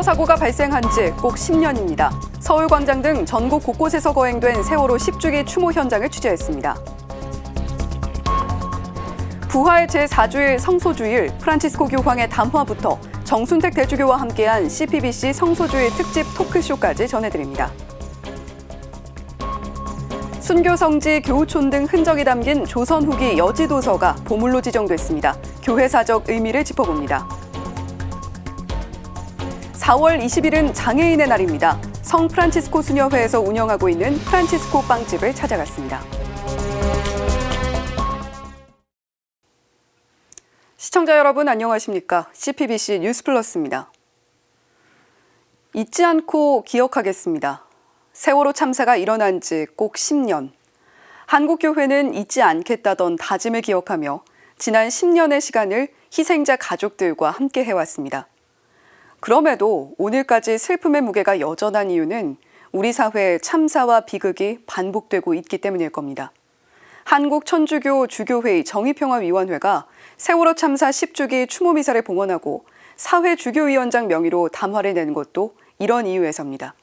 세월호 사고가 발생한 지 꼭 10년입니다. 서울광장 등 전국 곳곳에서 거행된 세월호 10주기 추모 현장을 취재했습니다. 부활 제4주일 성소주일 프란치스코 교황의 담화부터 정순택 대주교와 함께한 CPBC 성소주일 특집 토크쇼까지 전해드립니다. 순교 성지 교우촌 등 흔적이 담긴 조선 후기 여지도서가 보물로 지정됐습니다. 교회사적 의미를 짚어봅니다. 4월 20일은 장애인의 날입니다. 성 프란치스코 수녀회에서 운영하고 있는 프란치스코 빵집을 찾아갔습니다. 시청자 여러분 안녕하십니까? CPBC 뉴스플러스입니다. 잊지 않고 기억하겠습니다. 세월호 참사가 일어난 지 꼭 10년. 한국교회는 잊지 않겠다던 다짐을 기억하며 지난 10년의 시간을 희생자 가족들과 함께 해왔습니다. 그럼에도 오늘까지 슬픔의 무게가 여전한 이유는 우리 사회의 참사와 비극이 반복되고 있기 때문일 겁니다. 한국천주교 주교회의 정의평화위원회가 세월호 참사 10주기 추모미사를 봉헌하고 사회주교위원장 명의로 담화를 낸 것도 이런 이유에서입니다.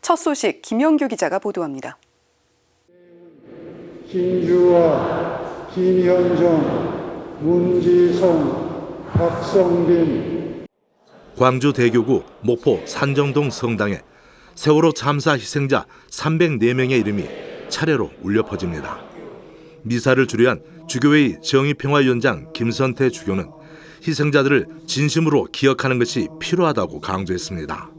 첫 소식 김영규 기자가 보도합니다. 김주화, 김현정, 문지성, 박성빈. 광주 대교구 목포 산정동 성당에 세월호 참사 희생자 304명의 이름이 차례로 울려 퍼집니다. 미사를 주례한 주교회의 정의평화위원장 김선태 주교는 희생자들을 진심으로 기억하는 것이 필요하다고 강조했습니다.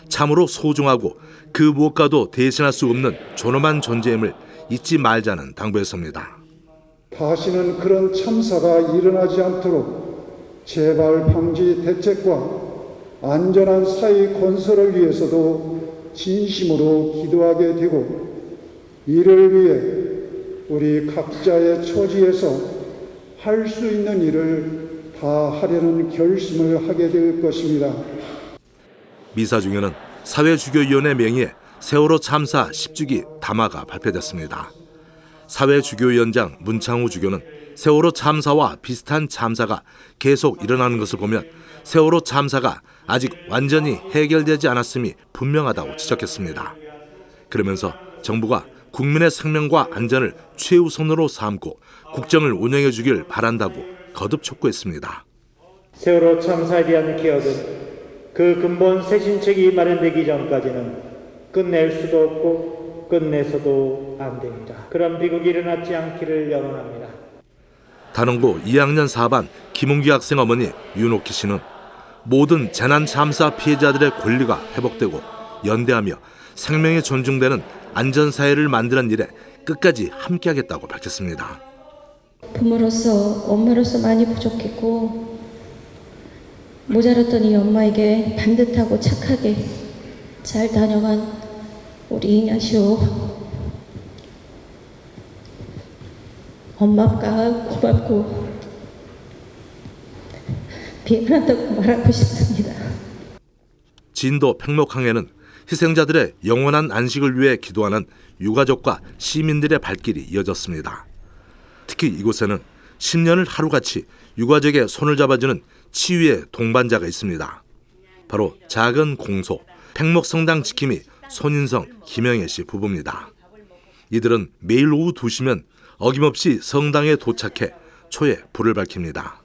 참으로 소중하고 그 무엇과도 대신할 수 없는 존엄한 존재임을 잊지 말자는 당부했습니다. 다시는 그런 참사가 일어나지 않도록 재발 방지 대책과 안전한 사회 건설을 위해서도 진심으로 기도하게 되고 이를 위해 우리 각자의 처지에서 할 수 있는 일을 다 하려는 결심을 하게 될 것입니다. 미사 중에는 사회주교위원회 명의의 세월호 참사 10주기 담화가 발표됐습니다. 사회주교위원장 문창우 주교는 세월호 참사와 비슷한 참사가 계속 일어나는 것을 보면 세월호 참사가 아직 완전히 해결되지 않았음이 분명하다고 지적했습니다. 그러면서 정부가 국민의 생명과 안전을 최우선으로 삼고 국정을 운영해 주길 바란다고 거듭 촉구했습니다. 세월호 참사에 대한 기억은 그 근본 쇄신책이 마련되기 전까지는 끝낼 수도 없고 끝내서도 안 됩니다. 그런 비극이 일어나지 않기를 염원합니다. 단원고 2학년 4반 김웅기 학생 어머니 윤옥희 씨는 모든 재난 참사 피해자들의 권리가 회복되고 연대하며 생명이 존중되는 안전사회를 만드는 일에 끝까지 함께하겠다고 밝혔습니다. 부모로서 엄마로서 많이 부족했고 모자랐던 이 엄마에게 반듯하고 착하게 잘 다녀간 우리 이냐시오 엄마가 고맙고 미안하다고 말하고 싶습니다. 진도 팽목항에는 희생자들의 영원한 안식을 위해 기도하는 유가족과 시민들의 발길이 이어졌습니다. 특히 이곳에는 10년을 하루같이 유가족의 손을 잡아주는 치유의 동반자가 있습니다. 바로 작은 공소, 팽목성당 지킴이 손인성, 김영애 씨 부부입니다. 이들은 매일 오후 2시면 어김없이 성당에 도착해 초에 불을 밝힙니다.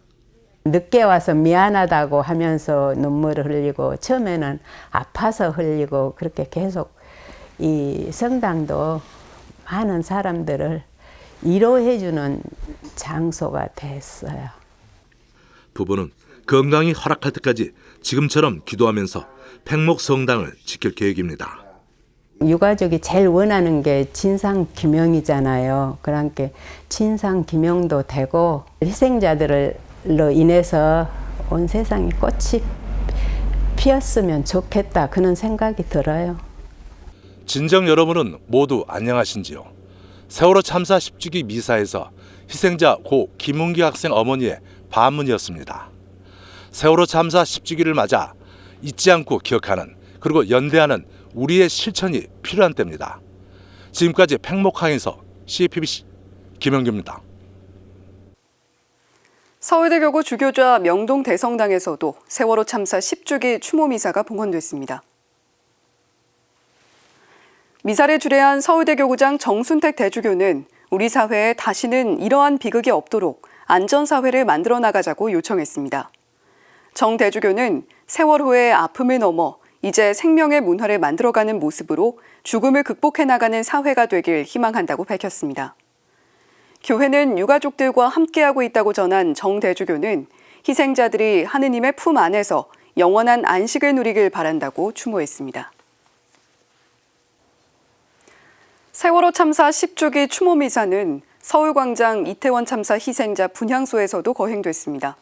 늦게 와서 미안하다고 하면서 눈물을 흘리고 처음에는 아파서 흘리고 그렇게 계속 이 성당도 많은 사람들을 위로해주는 장소가 됐어요. 부부는 건강이 허락할 때까지 지금처럼 기도하면서 팽목성당을 지킬 계획입니다. 유가족이 제일 원하는 게 진상규명이잖아요. 그러니까 진상규명도 되고 희생자들로 인해서 온 세상에 꽃이 피었으면 좋겠다 그런 생각이 들어요. 진정 여러분은 모두 안녕하신지요? 세월호 참사 10주기 미사에서 희생자 고 김웅기 학생 어머니의 반문이었습니다. 세월호 참사 10주기를 맞아 잊지 않고 기억하는 그리고 연대하는 우리의 실천이 필요한 때입니다. 지금까지 팽목항에서 CPBC 김영규입니다. 서울대교구 주교자 명동 대성당에서도 세월호 참사 10주기 추모미사가 봉헌됐습니다. 미사를 주례한 서울대교구장 정순택 대주교는 우리 사회에 다시는 이러한 비극이 없도록 안전사회를 만들어 나가자고 요청했습니다. 정 대주교는 세월호의 아픔을 넘어 이제 생명의 문화를 만들어가는 모습으로 죽음을 극복해 나가는 사회가 되길 희망한다고 밝혔습니다. 교회는 유가족들과 함께하고 있다고 전한 정 대주교는 희생자들이 하느님의 품 안에서 영원한 안식을 누리길 바란다고 추모했습니다. 세월호 참사 10주기 추모미사는 서울광장 이태원 참사 희생자 분향소에서도 거행됐습니다.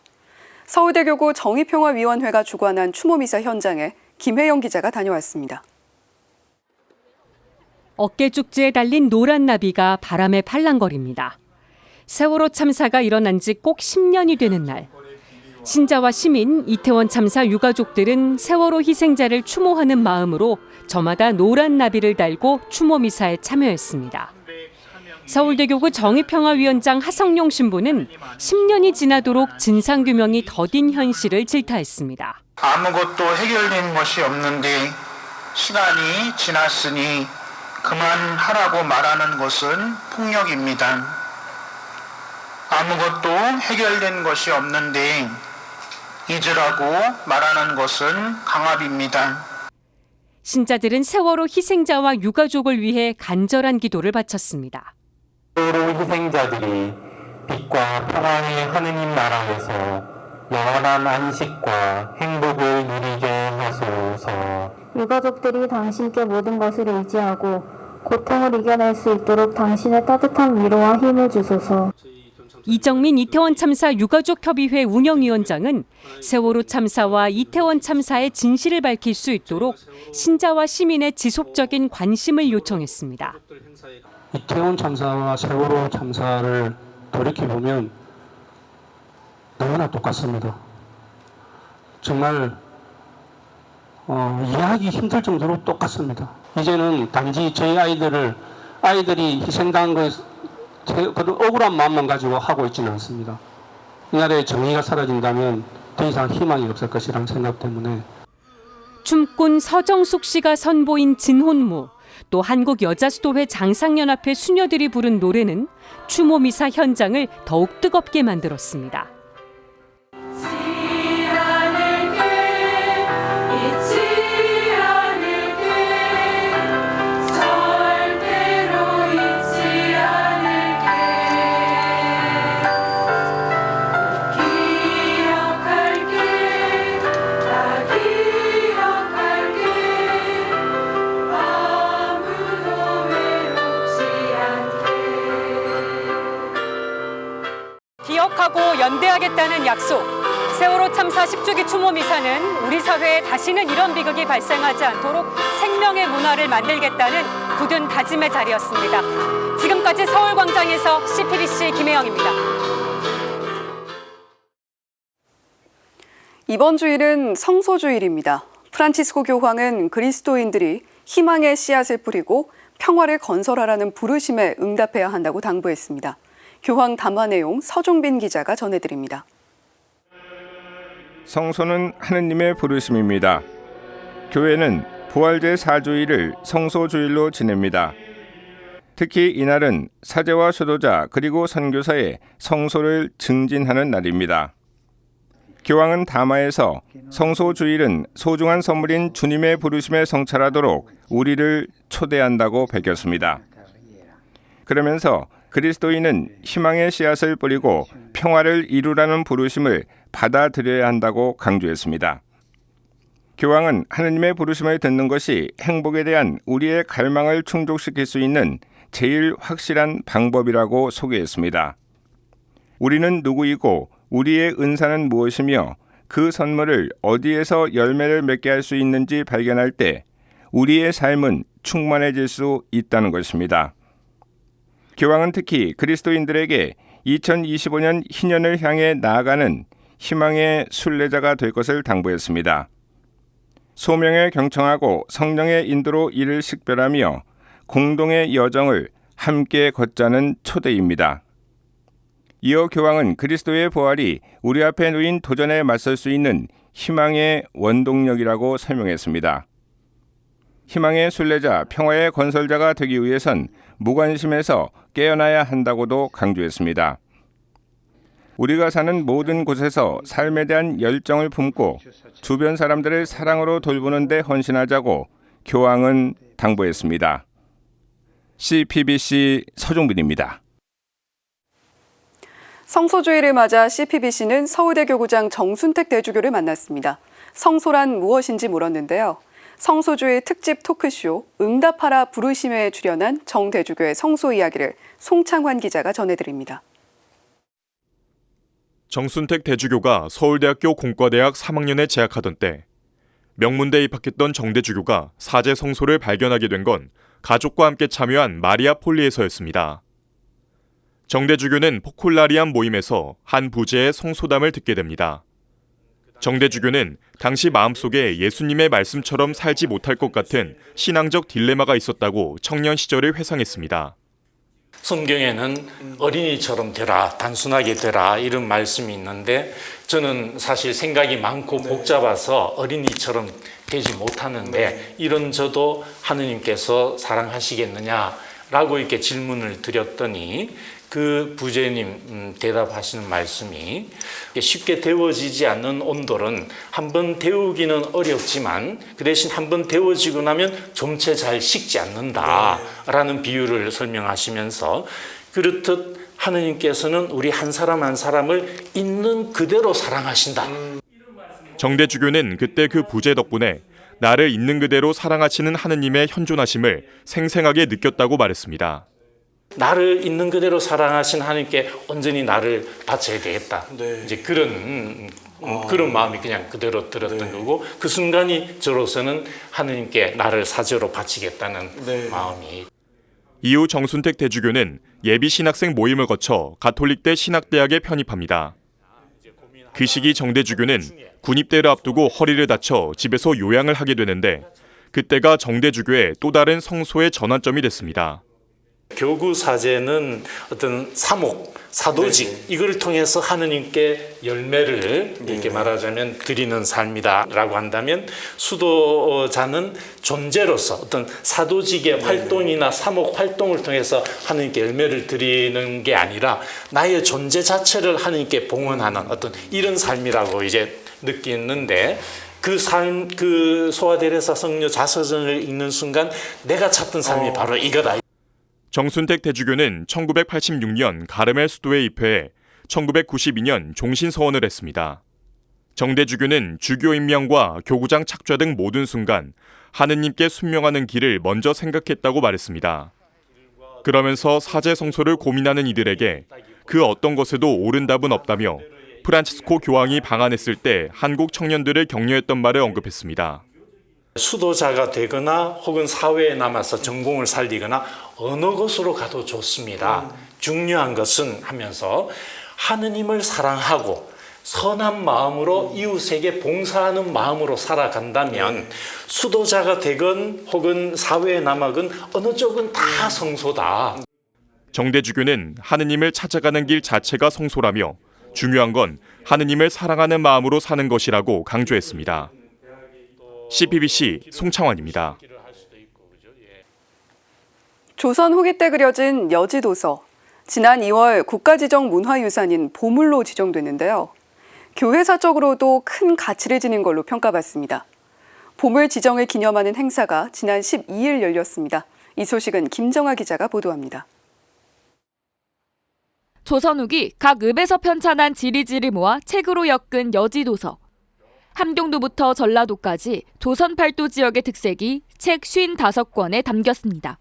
서울대교구 정의평화위원회가 주관한 추모미사 현장에 김혜영 기자가 다녀왔습니다. 어깨 쪽지에 달린 노란 나비가 바람에 팔랑거립니다. 세월호 참사가 일어난 지 꼭 10년이 되는 날, 신자와 시민, 이태원 참사 유가족들은 세월호 희생자를 추모하는 마음으로 저마다 노란 나비를 달고 추모 미사에 참여했습니다. 서울대교구 정의평화위원장 하성룡 신부는 10년이 지나도록 진상규명이 더딘 현실을 질타했습니다. 아무것도 해결된 것이 없는데 시간이 지났으니 그만하라고 말하는 것은 폭력입니다. 아무것도 해결된 것이 없는데 잊으라고 말하는 것은 강압입니다. 신자들은 세월호 희생자와 유가족을 위해 간절한 기도를 바쳤습니다. 세월호 희생자들이 빛과 평화의 하느님 나라에서 영원한 안식과 행복을 누리게 하소서. 유가족들이 당신께 모든 것을 의지하고 고통을 이겨낼 수 있도록 당신의 따뜻한 위로와 힘을 주소서. 이정민 이태원 참사 유가족협의회 운영위원장은 세월호 참사와 이태원 참사의 진실을 밝힐 수 있도록 신자와 시민의 지속적인 관심을 요청했습니다. 이태원 참사와 세월호 참사를 돌이켜보면 너무나 똑같습니다. 정말 이해하기 힘들 정도로 똑같습니다. 이제는 단지 저희 아이들이 희생당한 그런 억울한 마음만 가지고 하고 있지는 않습니다. 이 나라의 정의가 사라진다면 더 이상 희망이 없을 것이라는 생각 때문에. 춤꾼 서정숙 씨가 선보인 진혼무, 또 한국여자수도회 장상연합회 수녀들이 부른 노래는 추모 미사 현장을 더욱 뜨겁게 만들었습니다. 기억하고 연대하겠다는 약속. 세월호 참사 10주기 추모 미사는 우리 사회에 다시는 이런 비극이 발생하지 않도록 생명의 문화를 만들겠다는 굳은 다짐의 자리였습니다. 지금까지 서울광장에서 CPBC 김혜영입니다. 이번 주일은 성소주일입니다. 프란치스코 교황은 그리스도인들이 희망의 씨앗을 뿌리고 평화를 건설하라는 부르심에 응답해야 한다고 당부했습니다. 교황 담화 내용 서종빈 기자가 전해드립니다. 성소는 하느님의 부르심입니다. 교회는 부활제 4주일을 성소주일로 지냅니다. 특히 이날은 사제와 수도자 그리고 선교사의 성소를 증진하는 날입니다. 교황은 담화에서 성소주일은 소중한 선물인 주님의 부르심에 성찰하도록 우리를 초대한다고 밝혔습니다. 그러면서 그리스도인은 희망의 씨앗을 뿌리고 평화를 이루라는 부르심을 받아들여야 한다고 강조했습니다. 교황은 하느님의 부르심을 듣는 것이 행복에 대한 우리의 갈망을 충족시킬 수 있는 제일 확실한 방법이라고 소개했습니다. 우리는 누구이고 우리의 은사는 무엇이며 그 선물을 어디에서 열매를 맺게 할 수 있는지 발견할 때 우리의 삶은 충만해질 수 있다는 것입니다. 교황은 특히 그리스도인들에게 2025년 희년을 향해 나아가는 희망의 순례자가 될 것을 당부했습니다. 소명에 경청하고 성령의 인도로 이를 식별하며 공동의 여정을 함께 걷자는 초대입니다. 이어 교황은 그리스도의 부활이 우리 앞에 놓인 도전에 맞설 수 있는 희망의 원동력이라고 설명했습니다. 희망의 순례자, 평화의 건설자가 되기 위해선 무관심에서 깨어나야 한다고도 강조했습니다. 우리가 사는 모든 곳에서 삶에 대한 열정을 품고 주변 사람들을 사랑으로 돌보는 데 헌신하자고 교황은 당부했습니다. CPBC 서종빈입니다. 성소주의를 맞아 CPBC는 서울대 교구장 정순택 대주교를 만났습니다. 성소란 무엇인지 물었는데요. 성소주의 특집 토크쇼 응답하라 부르심에 출연한 정 대주교의 성소 이야기를 송창환 기자가 전해드립니다. 정순택 대주교가 서울대학교 공과대학 3학년에 재학하던 때 명문대에 입학했던 정 대주교가 사제 성소를 발견하게 된 건 가족과 함께 참여한 마리아 폴리에서였습니다. 정 대주교는 포콜라리안 모임에서 한 부제의 성소담을 듣게 됩니다. 정 대주교는 당시 마음속에 예수님의 말씀처럼 살지 못할 것 같은 신앙적 딜레마가 있었다고 청년 시절을 회상했습니다. 성경에는 어린이처럼 되라, 단순하게 되라 이런 말씀이 있는데 저는 사실 생각이 많고 복잡해서 어린이처럼 되지 못하는데 이런 저도 하느님께서 사랑하시겠느냐라고 이렇게 질문을 드렸더니 그 부제님 대답하시는 말씀이 쉽게 데워지지 않는 온돌은 한번 데우기는 어렵지만 그 대신 한번 데워지고 나면 좀채 잘 식지 않는다라는 비유를 설명하시면서 그렇듯 하느님께서는 우리 한 사람 한 사람을 있는 그대로 사랑하신다. 정대주교는 그때 그 부제 덕분에 나를 있는 그대로 사랑하시는 하느님의 현존하심을 생생하게 느꼈다고 말했습니다. 나를 있는 그대로 사랑하신 하나님께 온전히 나를 바쳐야 되겠다. 이제 그런 마음이 그냥 그대로 들었던 거고 그 순간이 저로서는 하나님께 나를 사제로 바치겠다는 마음이. 이후 정순택 대주교는 예비 신학생 모임을 거쳐 가톨릭대 신학대학에 편입합니다. 그 시기 정 대주교는 군입대를 앞두고 허리를 다쳐 집에서 요양을 하게 되는데 그때가 정 대주교의 또 다른 성소의 전환점이 됐습니다. 교구 사제는 어떤 사목, 사도직 이걸 통해서 하느님께 열매를 이렇게 말하자면 드리는 삶이다라고 한다면 수도자는 존재로서 어떤 사도직의 활동이나 사목 활동을 통해서 하느님께 열매를 드리는 게 아니라 나의 존재 자체를 하느님께 봉헌하는 어떤 이런 삶이라고 이제 느끼는데 그 삶, 그 소아데레사 성녀 자서전을 읽는 순간 내가 찾던 삶이 바로 이거다. 정순택 대주교는 1986년 가르멜 수도에 입회해 1992년 종신서원을 했습니다. 정 대주교는 주교 임명과 교구장 착좌 등 모든 순간 하느님께 순명하는 길을 먼저 생각했다고 말했습니다. 그러면서 사제 성소를 고민하는 이들에게 그 어떤 것에도 옳은 답은 없다며 프란치스코 교황이 방한했을 때 한국 청년들을 격려했던 말을 언급했습니다. 수도자가 되거나 혹은 사회에 남아서 전공을 살리거나 어느 곳으로 가도 좋습니다. 중요한 것은 하면서 하느님을 사랑하고 선한 마음으로 이웃에게 봉사하는 마음으로 살아간다면 수도자가 되건 혹은 사회에 남아건 어느 쪽은 다 성소다. 정대주교는 하느님을 찾아가는 길 자체가 성소라며 중요한 건 하느님을 사랑하는 마음으로 사는 것이라고 강조했습니다. CPBC 송창환입니다. 조선 후기 때 그려진 여지도서. 지난 2월 국가지정 문화유산인 보물로 지정됐는데요. 교회사적으로도 큰 가치를 지닌 걸로 평가받습니다. 보물 지정을 기념하는 행사가 지난 12일 열렸습니다. 이 소식은 김정아 기자가 보도합니다. 조선 후기 각 읍에서 편찬한 지리지를 모아 책으로 엮은 여지도서. 함경도부터 전라도까지 조선 팔도 지역의 특색이 책 55권에 담겼습니다.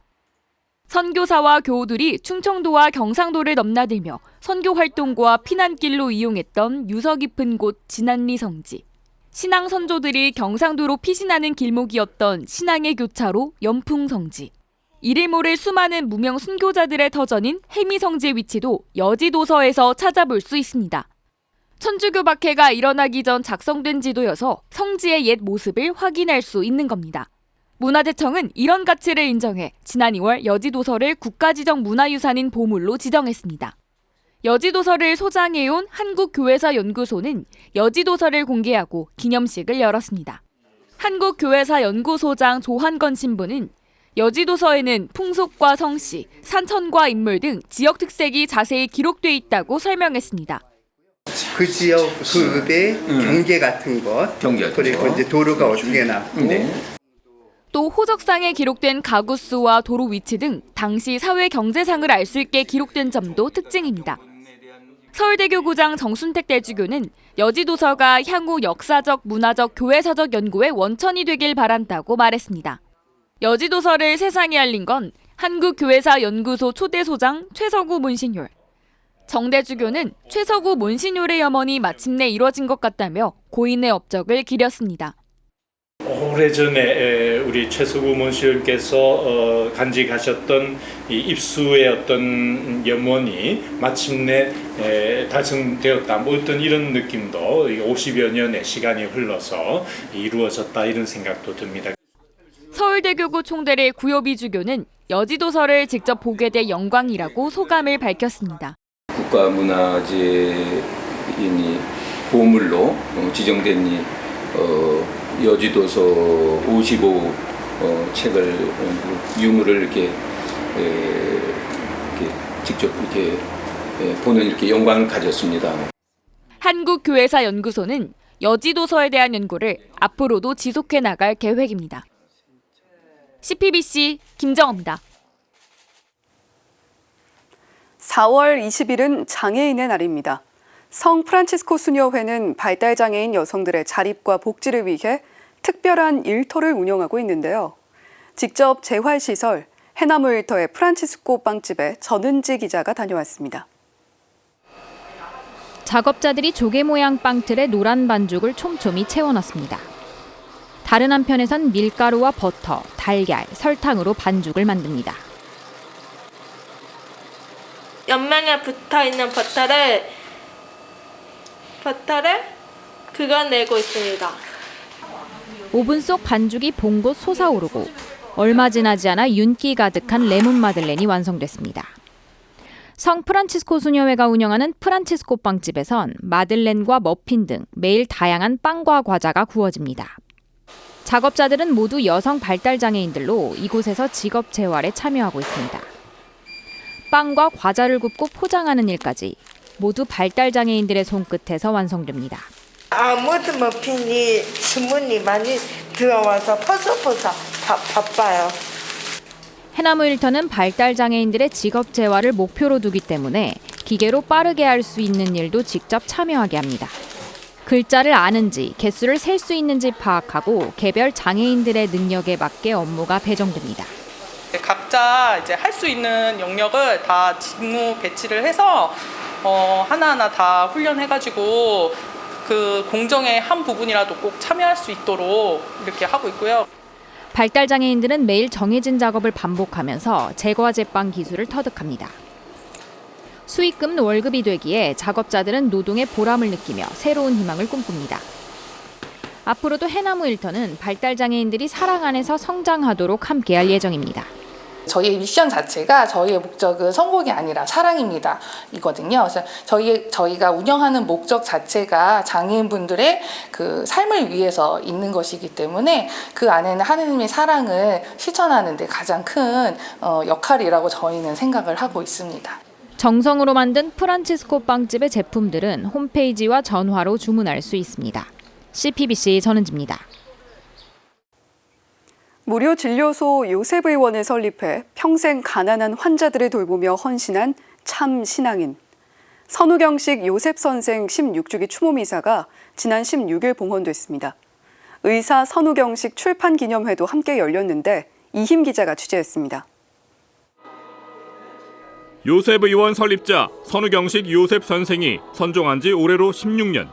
선교사와 교우들이 충청도와 경상도를 넘나들며 선교 활동과 피난길로 이용했던 유서 깊은 곳 진안리 성지. 신앙 선조들이 경상도로 피신하는 길목이었던 신앙의 교차로 연풍 성지. 이를 모를 수많은 무명 순교자들의 터전인 해미 성지의 위치도 여지도서에서 찾아볼 수 있습니다. 천주교 박해가 일어나기 전 작성된 지도여서 성지의 옛 모습을 확인할 수 있는 겁니다. 문화재청은 이런 가치를 인정해 지난 2월 여지도서를 국가지정 문화유산인 보물로 지정했습니다. 여지도서를 소장해온 한국교회사 연구소는 여지도서를 공개하고 기념식을 열었습니다. 한국교회사 연구소장 조한건 신부는 여지도서에는 풍속과 성씨, 산천과 인물 등 지역 특색이 자세히 기록돼 있다고 설명했습니다. 그 지역 그 읍의 경계 같은 것, 그리고 이제 도로가 어떻게 나고 또 호적상에 기록된 가구 수와 도로 위치 등 당시 사회 경제상을 알 수 있게 기록된 점도 특징입니다. 서울대교구장 정순택 대주교는 여지도서가 향후 역사적, 문화적, 교회사적 연구의 원천이 되길 바란다고 말했습니다. 여지도서를 세상에 알린 건 한국교회사 연구소 초대소장 최서구 문신율. 정대주교는 최서구 문신율의 염원이 마침내 이뤄진 것 같다며 고인의 업적을 기렸습니다. 오래전에 우리 최서구 문신율께서 간직하셨던 이 입수의 어떤 염원이 마침내 달성되었다. 뭐 어떤 이런 느낌도 50여 년의 시간이 흘러서 이루어졌다 이런 생각도 듭니다. 서울대교구 총대리 구효비 주교는 여지도서를 직접 보게 돼 영광이라고 소감을 밝혔습니다. 국가문화재인이 보물로 지정된 이 여지도서 55 책을 유물을 이렇게 직접 이렇게 보는 이렇게 영광을 가졌습니다. 한국교회사 연구소는 여지도서에 대한 연구를 앞으로도 지속해 나갈 계획입니다. CPBC 김정호입니다. 4월 20일은 장애인의 날입니다. 성 프란치스코 수녀회는 발달장애인 여성들의 자립과 복지를 위해 특별한 일터를 운영하고 있는데요. 직접 재활시설 해나무 일터의 프란치스코 빵집에 전은지 기자가 다녀왔습니다. 작업자들이 조개 모양 빵틀에 노란 반죽을 촘촘히 채워넣습니다. 다른 한편에선 밀가루와 버터, 달걀, 설탕으로 반죽을 만듭니다. 옆면에 붙어있는 버터를 그어내고 있습니다. 오븐 속 반죽이 봉곳 솟아오르고 얼마 지나지 않아 윤기 가득한 레몬 마들렌이 완성됐습니다. 성 프란치스코 수녀회가 운영하는 프란치스코 빵집에선 마들렌과 머핀 등 매일 다양한 빵과 과자가 구워집니다. 작업자들은 모두 여성 발달장애인들로 이곳에서 직업 재활에 참여하고 있습니다. 빵과 과자를 굽고 포장하는 일까지 모두 발달장애인들의 손끝에서 완성됩니다. 모든 머핀이 주문이 많이 들어와서 퍼석퍼석 바빠요. 해나무 일터는 발달장애인들의 직업 재활을 목표로 두기 때문에 기계로 빠르게 할 수 있는 일도 직접 참여하게 합니다. 글자를 아는지, 개수를 셀 수 있는지 파악하고 개별 장애인들의 능력에 맞게 업무가 배정됩니다. 각자 이제 할 수 있는 영역을 다 직무 배치를 해서 하나하나 다 훈련해가지고 그 공정의 한 부분이라도 꼭 참여할 수 있도록 이렇게 하고 있고요. 발달장애인들은 매일 정해진 작업을 반복하면서 제과 제빵 기술을 터득합니다. 수익금은 월급이 되기에 작업자들은 노동의 보람을 느끼며 새로운 희망을 꿈꿉니다. 앞으로도 해나무 일터는 발달장애인들이 사랑 안에서 성장하도록 함께할 예정입니다. 저희의 미션 자체가 저희의 목적은 성공이 아니라 사랑입니다. 이거든요. 그래서 저희가 운영하는 목적 자체가 장애인분들의 그 삶을 위해서 있는 것이기 때문에 그 안에는 하느님의 사랑을 실천하는 데 가장 큰 역할이라고 저희는 생각을 하고 있습니다. 정성으로 만든 프란치스코 빵집의 제품들은 홈페이지와 전화로 주문할 수 있습니다. CPBC 전은지입니다. 무료 진료소 요셉 의원을 설립해 평생 가난한 환자들을 돌보며 헌신한 참 신앙인. 선우경식 요셉 선생 16주기 추모미사가 지난 16일 봉헌됐습니다. 의사 선우경식 출판 기념회도 함께 열렸는데 이힘 기자가 취재했습니다. 요셉 의원 설립자 선우경식 요셉 선생이 선종한 지 올해로 16년.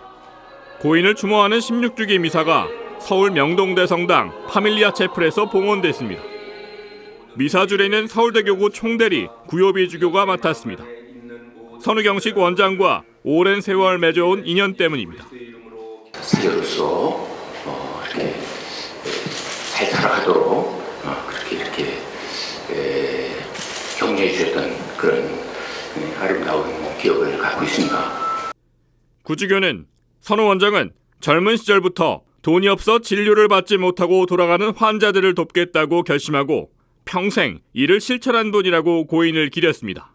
고인을 추모하는 16주기 미사가 서울 명동대 성당 파밀리아 채플에서 봉헌됐습니다. 미사 주례는 서울대교구 총대리 구효비 주교가 맡았습니다. 선우경식 원장과 오랜 세월 맺어온 인연 때문입니다. 스승으로서 이렇게 잘 살아가도록 그렇게 격려해 주셨던 그런 아름다운 기억을 갖고 있습니다. 구주교는 선우 원장은 젊은 시절부터 돈이 없어 진료를 받지 못하고 돌아가는 환자들을 돕겠다고 결심하고 평생 이를 실천한 분이라고 고인을 기렸습니다.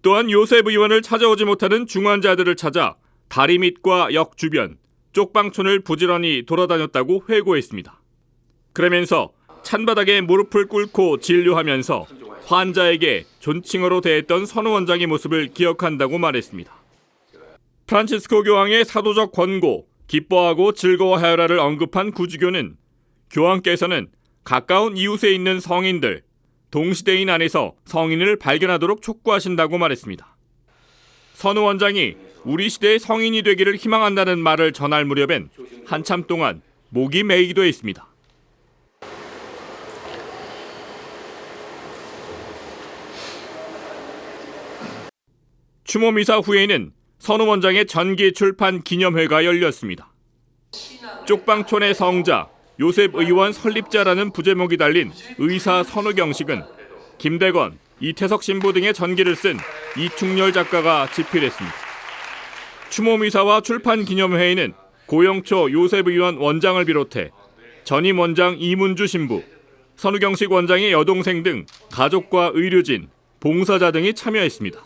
또한 요셉 의원을 찾아오지 못하는 중환자들을 찾아 다리 밑과 역 주변, 쪽방촌을 부지런히 돌아다녔다고 회고했습니다. 그러면서 찬바닥에 무릎을 꿇고 진료하면서 환자에게 존칭어로 대했던 선우 원장의 모습을 기억한다고 말했습니다. 프란치스코 교황의 사도적 권고, 기뻐하고 즐거워하여라를 언급한 구주교는 교황께서는 가까운 이웃에 있는 성인들, 동시대인 안에서 성인을 발견하도록 촉구하신다고 말했습니다. 선우 원장이 우리 시대의 성인이 되기를 희망한다는 말을 전할 무렵엔 한참 동안 목이 메이기도 했습니다. 추모 미사 후에는 선우 원장의 전기 출판 기념회가 열렸습니다. 쪽방촌의 성자, 요셉 의원 설립자라는 부제목이 달린 의사 선우경식은 김대건, 이태석 신부 등의 전기를 쓴 이충렬 작가가 집필했습니다. 추모 미사와 출판 기념회에는 고영초 요셉 의원 원장을 비롯해 전임 원장 이문주 신부, 선우경식 원장의 여동생 등 가족과 의료진, 봉사자 등이 참여했습니다.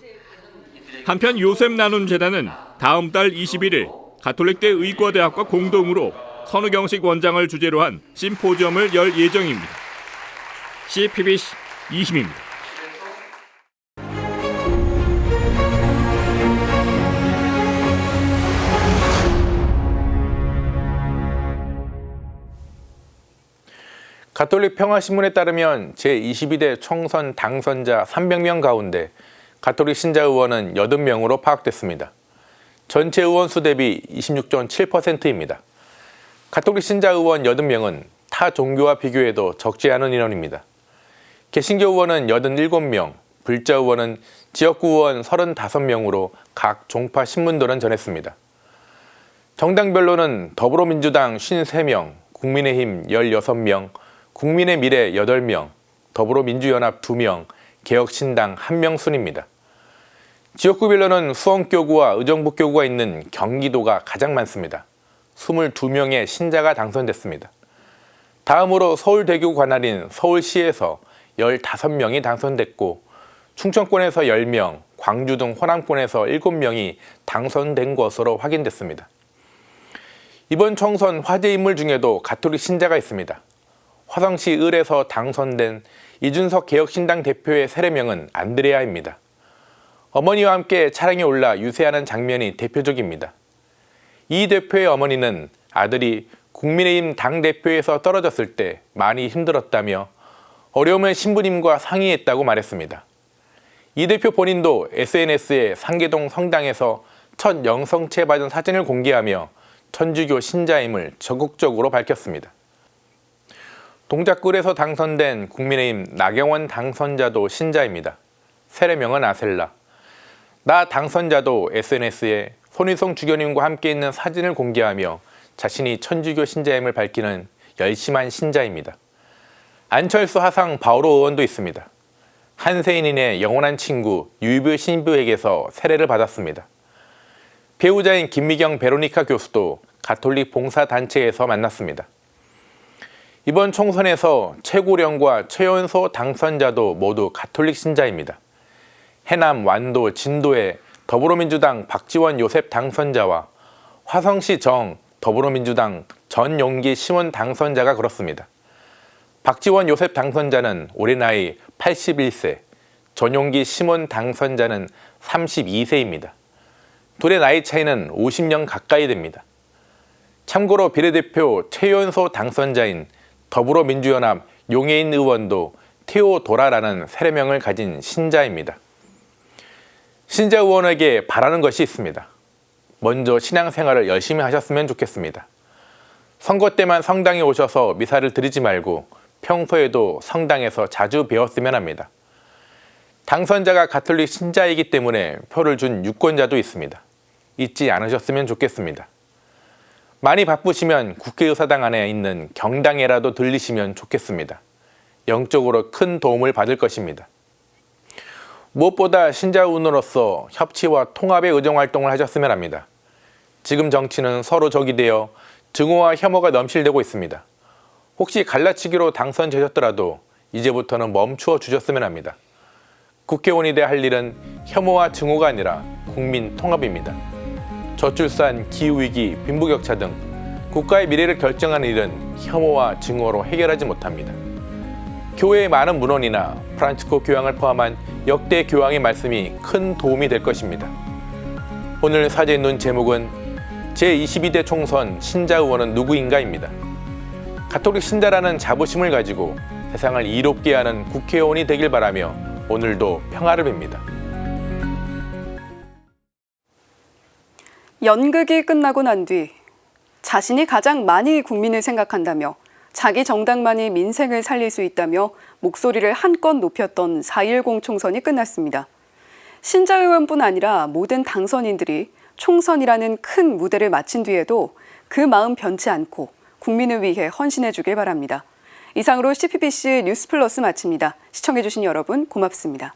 한편 요셉 나눔 재단은 다음 달 21일 가톨릭대 의과대학과 공동으로 선우경식 원장을 주제로 한 심포지엄을 열 예정입니다. CPBC 이심입니다. 가톨릭 평화신문에 따르면 제22대 총선 당선자 300명 가운데 가톨릭 신자 의원은 80명으로 파악됐습니다. 전체 의원 수 대비 26.7%입니다. 가톨릭 신자 의원 80명은 타 종교와 비교해도 적지 않은 인원입니다. 개신교 의원은 87명, 불자 의원은 지역구 의원 35명으로 각 종파 신문들은 전했습니다. 정당별로는 더불어민주당 53명, 국민의힘 16명, 국민의미래 8명, 더불어민주연합 2명, 개혁신당 1명 순입니다. 지역구별로는 수원교구와 의정부교구가 있는 경기도가 가장 많습니다. 22명의 신자가 당선됐습니다. 다음으로 서울대교 관할인 서울시에서 15명이 당선됐고 충청권에서 10명, 광주 등 호남권에서 7명이 당선된 것으로 확인됐습니다. 이번 총선 화제 인물 중에도 가톨릭 신자가 있습니다. 화성시 을에서 당선된 이준석 개혁신당 대표의 세례명은 안드레아입니다. 어머니와 함께 차량에 올라 유세하는 장면이 대표적입니다. 이 대표의 어머니는 아들이 국민의힘 당대표에서 떨어졌을 때 많이 힘들었다며 어려우면 신부님과 상의했다고 말했습니다. 이 대표 본인도 SNS에 상계동 성당에서 첫 영성체 받은 사진을 공개하며 천주교 신자임을 적극적으로 밝혔습니다. 동작구에서 당선된 국민의힘 나경원 당선자도 신자입니다. 세례명은 아셀라. 나 당선자도 SNS에 손희성 주교님과 함께 있는 사진을 공개하며 자신이 천주교 신자임을 밝히는 열심한 신자입니다. 안철수 하상 바오로 의원도 있습니다. 한세인인의 영원한 친구 유이브 신부에게서 세례를 받았습니다. 배우자인 김미경 베로니카 교수도 가톨릭 봉사단체에서 만났습니다. 이번 총선에서 최고령과 최연소 당선자도 모두 가톨릭 신자입니다. 해남, 완도, 진도의 더불어민주당 박지원 요셉 당선자와 화성시 정 더불어민주당 전용기 시원 당선자가 그렇습니다. 박지원 요셉 당선자는 올해 나이 81세, 전용기 시몬 당선자는 32세입니다. 둘의 나이 차이는 50년 가까이 됩니다. 참고로 비례대표 최연소 당선자인 더불어민주연합 용해인 의원도 테오도라라는 세례명을 가진 신자입니다. 신자 의원에게 바라는 것이 있습니다. 먼저 신앙생활을 열심히 하셨으면 좋겠습니다. 선거 때만 성당에 오셔서 미사를 드리지 말고 평소에도 성당에서 자주 배웠으면 합니다. 당선자가 가톨릭 신자이기 때문에 표를 준 유권자도 있습니다. 잊지 않으셨으면 좋겠습니다. 많이 바쁘시면 국회의사당 안에 있는 경당에라도 들리시면 좋겠습니다. 영적으로 큰 도움을 받을 것입니다. 무엇보다 신자 의원으로서 협치와 통합의 의정 활동을 하셨으면 합니다. 지금 정치는 서로 적이 되어 증오와 혐오가 넘실대고 있습니다. 혹시 갈라치기로 당선되셨더라도 이제부터는 멈추어 주셨으면 합니다. 국회의원이 돼야 할 일은 혐오와 증오가 아니라 국민 통합입니다. 저출산, 기후위기, 빈부격차 등 국가의 미래를 결정하는 일은 혐오와 증오로 해결하지 못합니다. 교회의 많은 문헌이나 프란치스코 교황을 포함한 역대 교황의 말씀이 큰 도움이 될 것입니다. 오늘 사제의 눈 제목은 제22대 총선 신자 의원은 누구인가입니다. 가톨릭 신자라는 자부심을 가지고 세상을 이롭게 하는 국회의원이 되길 바라며 오늘도 평화를 빕니다. 연극이 끝나고 난 뒤 자신이 가장 많이 국민을 생각한다며 자기 정당만이 민생을 살릴 수 있다며 목소리를 한껏 높였던 4.10 총선이 끝났습니다. 신자 의원뿐 아니라 모든 당선인들이 총선이라는 큰 무대를 마친 뒤에도 그 마음 변치 않고 국민을 위해 헌신해 주길 바랍니다. 이상으로 CPBC 뉴스 플러스 마칩니다. 시청해 주신 여러분 고맙습니다.